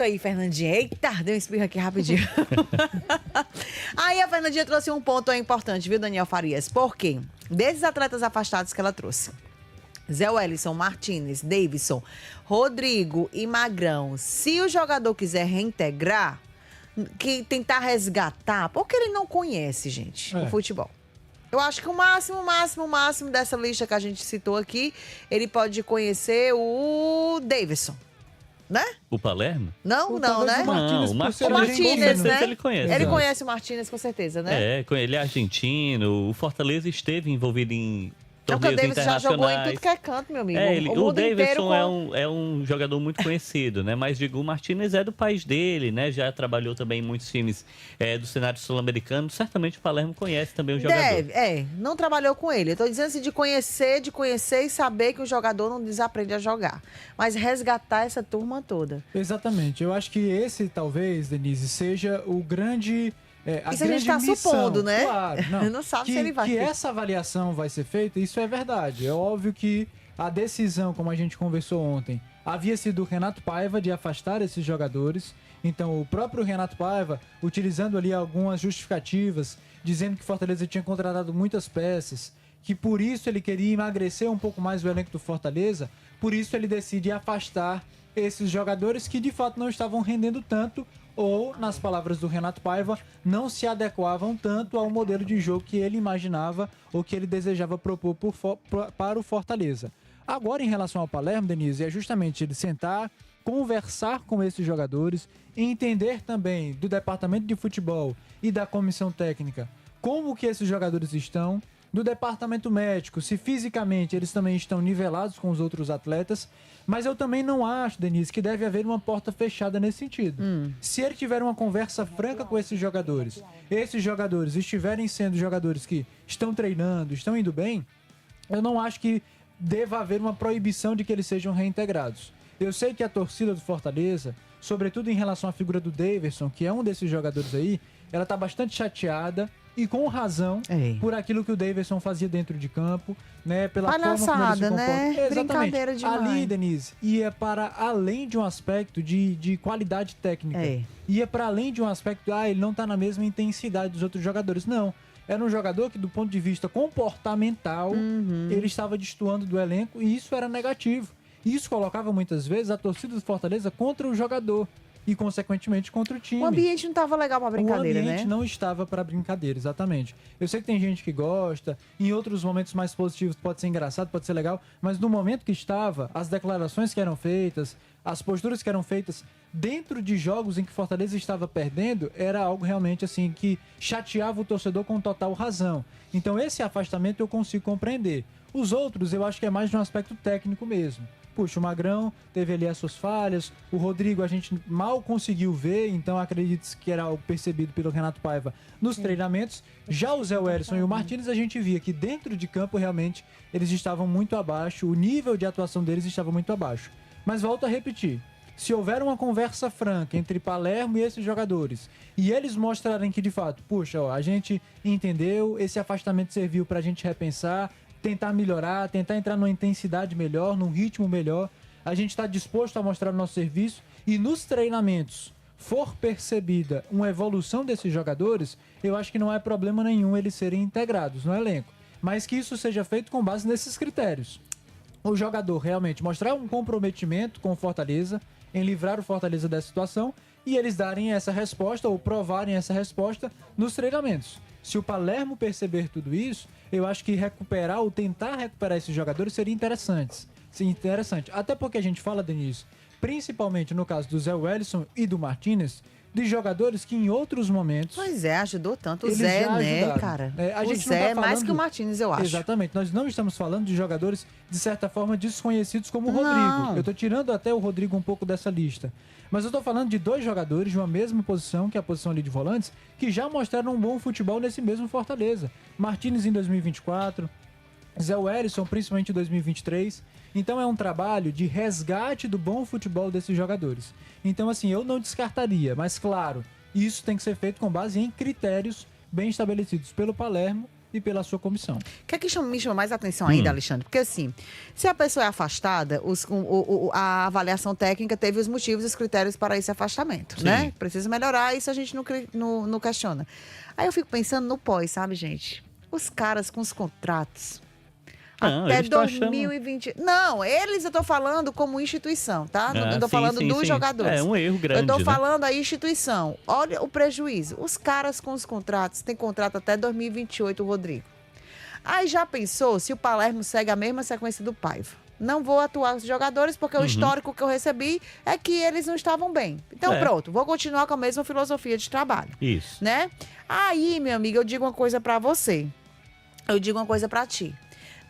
Aí, Fernandinha. Eita, deu um espirro aqui rapidinho. Aí a Fernandinha trouxe um ponto importante, viu, Daniel Farias? Por quê? Desses atletas afastados que ela trouxe. Zé Wellison, Martínez, Davidson, Rodrigo e Magrão. Se o jogador quiser reintegrar, que tentar resgatar, porque ele não conhece, gente, o futebol. Eu acho que o máximo dessa lista que a gente citou aqui, ele pode conhecer o Davidson. Né? O Palermo? Não, né? O Martínez, né? Ele conhece. Ele conhece o Martínez, com certeza, né? Ele é argentino. O Fortaleza esteve envolvido em porque o Davidson já jogou em tudo que é canto, meu amigo. O Davidson é um jogador muito conhecido, né? Mas digo, o Martínez é do país dele, né? Já trabalhou também em muitos times do cenário sul-americano. Certamente o Palermo conhece também o jogador. Não trabalhou com ele. Eu tô dizendo assim, de conhecer e saber que o jogador não desaprende a jogar. Mas resgatar essa turma toda. Exatamente. Eu acho que esse, talvez, Denise, seja o grande... Isso a gente está supondo, né? Claro, não sabe se ele vai que essa avaliação vai ser feita, isso é verdade. É óbvio que a decisão, como a gente conversou ontem, havia sido o Renato Paiva de afastar esses jogadores. Então, o próprio Renato Paiva, utilizando ali algumas justificativas, dizendo que Fortaleza tinha contratado muitas peças, que por isso ele queria emagrecer um pouco mais o elenco do Fortaleza, por isso ele decide afastar esses jogadores que de fato não estavam rendendo tanto, ou, nas palavras do Renato Paiva, não se adequavam tanto ao modelo de jogo que ele imaginava ou que ele desejava propor para o Fortaleza. Agora, em relação ao Palermo, Denise, é justamente ele sentar, conversar com esses jogadores, entender também do departamento de futebol e da comissão técnica como que esses jogadores estão, do departamento médico, se fisicamente eles também estão nivelados com os outros atletas. Mas eu também não acho, Denise, que deve haver uma porta fechada nesse sentido. Se ele tiver uma conversa franca com esses jogadores estiverem sendo jogadores que estão treinando, estão indo bem, eu não acho que deva haver uma proibição de que eles sejam reintegrados. Eu sei que a torcida do Fortaleza, sobretudo em relação à figura do Davidson, que é um desses jogadores aí, ela tá bastante chateada, e com razão, por aquilo que o Davidson fazia dentro de campo, né? Pela forma como ele se comporta. Né? Brincadeira demais. Ali, Denise, ia para além de um aspecto de qualidade técnica. Ia para além de um aspecto, ele não tá na mesma intensidade dos outros jogadores. Não. Era um jogador que, do ponto de vista comportamental, ele estava destoando do elenco e isso era negativo. Isso colocava muitas vezes a torcida do Fortaleza contra o jogador. E, consequentemente, contra o time. O ambiente não estava legal para brincadeira, né? O ambiente não estava para brincadeira, exatamente. Eu sei que tem gente que gosta, em outros momentos mais positivos pode ser engraçado, pode ser legal, mas no momento que estava, as declarações que eram feitas, as posturas que eram feitas dentro de jogos em que Fortaleza estava perdendo, era algo realmente assim que chateava o torcedor com total razão. Então esse afastamento eu consigo compreender. Os outros eu acho que é mais de um aspecto técnico mesmo. Puxa, o Magrão teve ali as suas falhas, o Rodrigo a gente mal conseguiu ver, então acredito que era algo percebido pelo Renato Paiva nos treinamentos. Já o Zé Wellison e o Martínez a gente via que dentro de campo realmente eles estavam muito abaixo, o nível de atuação deles estava muito abaixo. Mas volto a repetir, se houver uma conversa franca entre Palermo e esses jogadores, e eles mostrarem que de fato, puxa, a gente entendeu, esse afastamento serviu pra gente repensar, tentar melhorar, tentar entrar numa intensidade melhor, num ritmo melhor. A gente está disposto a mostrar o nosso serviço e nos treinamentos for percebida uma evolução desses jogadores, eu acho que não é problema nenhum eles serem integrados no elenco. Mas que isso seja feito com base nesses critérios. O jogador realmente mostrar um comprometimento com o Fortaleza, em livrar o Fortaleza dessa situação, e eles darem essa resposta ou provarem essa resposta nos treinamentos. Se o Palermo perceber tudo isso, eu acho que recuperar ou tentar recuperar esses jogadores seria interessante. Até porque a gente fala, Denise, principalmente no caso do Zé Wellison e do Martínez, de jogadores que em outros momentos... Pois é, ajudou tanto o Zé, né, cara? O Zé é mais que o Martínez, eu acho. Exatamente. Nós não estamos falando de jogadores, de certa forma, desconhecidos como o Rodrigo. Eu tô tirando até o Rodrigo um pouco dessa lista. Mas eu tô falando de dois jogadores de uma mesma posição, que é a posição ali de volantes, que já mostraram um bom futebol nesse mesmo Fortaleza. Martínez em 2024, Zé Wellison principalmente em 2023. Então é um trabalho de resgate do bom futebol desses jogadores. Então assim, eu não descartaria, mas claro, isso tem que ser feito com base em critérios bem estabelecidos pelo Palermo e pela sua comissão. O que é que me chama mais atenção ainda, Alexandre? Porque assim, se a pessoa é afastada, a avaliação técnica teve os motivos e os critérios para esse afastamento, né? Precisa melhorar, isso a gente não questiona. Aí eu fico pensando no pós, sabe, gente? Os caras com os contratos... Não, até 2020. Não, eles eu tô falando como instituição, tá? Não tô falando dos jogadores. É um erro grande. Eu tô né? falando a instituição. Olha o prejuízo. Os caras com os contratos, tem contrato até 2028, Rodrigo. Aí já pensou se o Palermo segue a mesma sequência do Paiva? Não vou atuar com os jogadores, porque o histórico que eu recebi é que eles não estavam bem. Então, pronto, vou continuar com a mesma filosofia de trabalho. Isso. Né? Aí, minha amiga, eu digo uma coisa pra você. Eu digo uma coisa pra ti.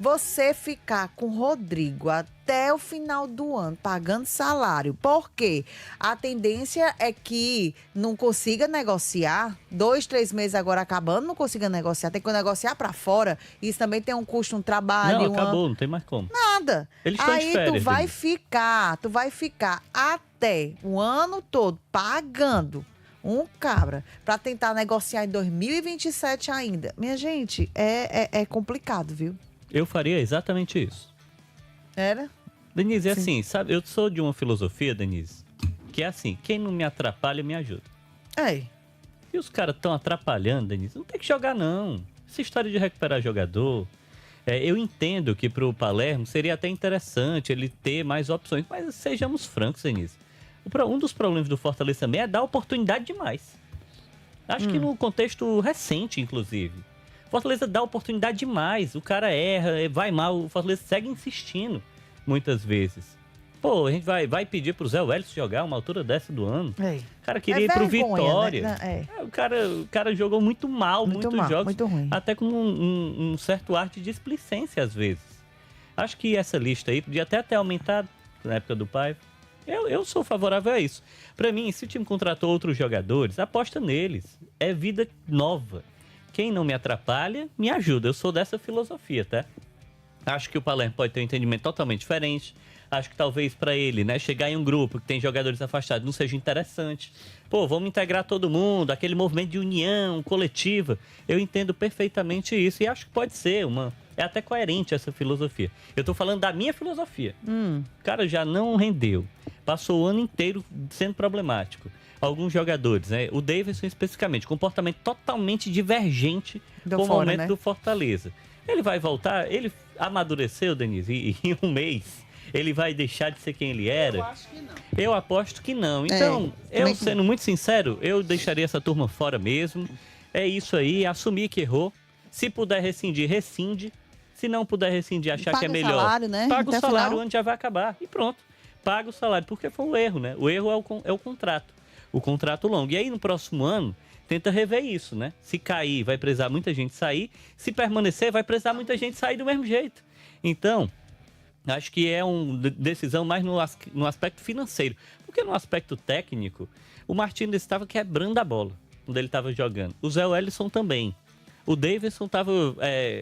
Você ficar com o Rodrigo até o final do ano pagando salário, porque a tendência é que não consiga negociar, 2, 3 meses agora acabando, não consiga negociar, tem que negociar para fora, isso também tem um custo, um trabalho. Não, acabou, não tem mais como. Nada. Eles estão de Aí férias, tu vai ficar até o ano todo pagando um cabra para tentar negociar em 2027 ainda. Minha gente, é complicado, viu? Eu faria exatamente isso. Era? Denise, é assim, sabe? Eu sou de uma filosofia, Denise, que é assim, quem não me atrapalha, me ajuda. Ei. E os caras estão atrapalhando, Denise, não tem que jogar, não. Essa história de recuperar jogador, eu entendo que pro Palermo seria até interessante ele ter mais opções, mas sejamos francos, Denise. Um dos problemas do Fortaleza também é dar oportunidade demais. Acho que no contexto recente, inclusive. Fortaleza dá oportunidade demais. O cara erra, vai mal. O Fortaleza segue insistindo muitas vezes. Pô, a gente vai pedir pro Zé Wellison jogar uma altura dessa do ano. Ei. O cara queria ir pro Vitória. Né? O cara jogou muito mal, muitos jogos. Muito ruim. Até com um certo ar de displicência às vezes. Acho que essa lista aí podia até ter aumentado na época do Paiva. Eu sou favorável a isso. Pra mim, se o time contratou outros jogadores, aposta neles. É vida nova. Quem não me atrapalha, me ajuda. Eu sou dessa filosofia, tá? Acho que o Palermo pode ter um entendimento totalmente diferente. Acho que talvez para ele, né, chegar em um grupo que tem jogadores afastados não seja interessante. Pô, vamos integrar todo mundo, aquele movimento de união coletiva. Eu entendo perfeitamente isso e acho que pode ser é até coerente essa filosofia. Eu tô falando da minha filosofia. O cara já não rendeu. Passou o ano inteiro sendo problemático. Alguns jogadores, né? O Davidson especificamente, comportamento totalmente divergente com o momento, né, do Fortaleza. Ele vai voltar, ele amadureceu, Denise, e em um mês ele vai deixar de ser quem ele era? Eu acho que não. Eu aposto que não. Então, sendo muito sincero, eu deixaria essa turma fora mesmo. É isso aí, assumir que errou. Se puder rescindir, rescinde. Se não puder rescindir, achar que é melhor, salário, né? paga Até o salário final. onde já vai acabar. E pronto, paga o salário, porque foi um erro, né? O erro é o contrato. O contrato longo. E aí, no próximo ano, tenta rever isso, né? Se cair, vai precisar muita gente sair. Se permanecer, vai precisar muita gente sair do mesmo jeito. Então, acho que é uma decisão mais no aspecto financeiro. Porque no aspecto técnico, o Martínez estava quebrando a bola quando ele estava jogando. O Zé Wellison também. O Davidson estava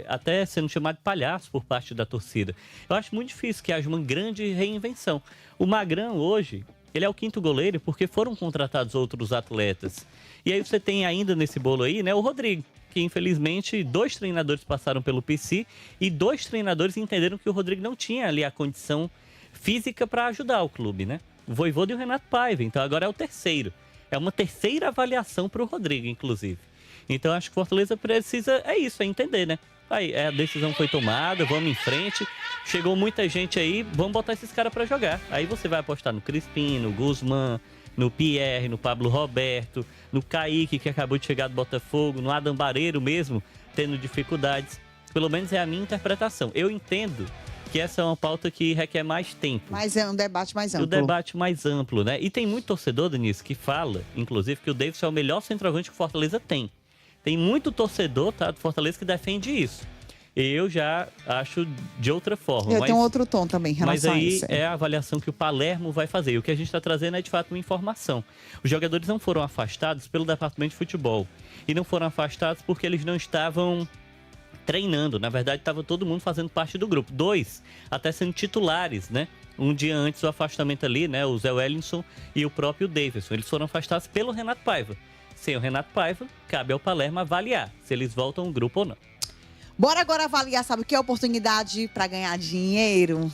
até sendo chamado de palhaço por parte da torcida. Eu acho muito difícil que haja uma grande reinvenção. O Magrão, hoje, ele é o 5º goleiro porque foram contratados outros atletas. E aí você tem ainda nesse bolo aí, né, o Rodrigo, que infelizmente 2 treinadores passaram pelo PC e 2 treinadores entenderam que o Rodrigo não tinha ali a condição física para ajudar o clube, né? O Vojvoda e o Renato Paiva, então agora é o 3º. É uma 3ª avaliação para o Rodrigo, inclusive. Então acho que o Fortaleza precisa, é entender, né? Aí, a decisão foi tomada, vamos em frente. Chegou muita gente aí, vamos botar esses caras para jogar. Aí você vai apostar no Crispim, no Guzmán, no Pierre, no Pablo Roberto, no Kaique, que acabou de chegar do Botafogo, no Adam Bareiro mesmo, tendo dificuldades. Pelo menos é a minha interpretação. Eu entendo que essa é uma pauta que requer mais tempo. Mas é um debate mais amplo. O debate mais amplo, né? E tem muito torcedor, Denise, que fala, inclusive, que o Davidson é o melhor centroavante que o Fortaleza tem. Tem muito torcedor, tá, do Fortaleza que defende isso. Eu já acho de outra forma. Eu tenho outro tom também em relação a isso. Mas aí é a avaliação que o Palermo vai fazer. E o que a gente está trazendo é, de fato, uma informação. Os jogadores não foram afastados pelo departamento de futebol. E não foram afastados porque eles não estavam treinando. Na verdade, estava todo mundo fazendo parte do grupo. 2 até sendo titulares, né? Um dia antes do afastamento ali, né? O Zé Wellison e o próprio Davidson. Eles foram afastados pelo Renato Paiva. Sem o Renato Paiva, cabe ao Palermo avaliar se eles voltam ao grupo ou não. Bora agora avaliar, sabe o que é oportunidade para ganhar dinheiro?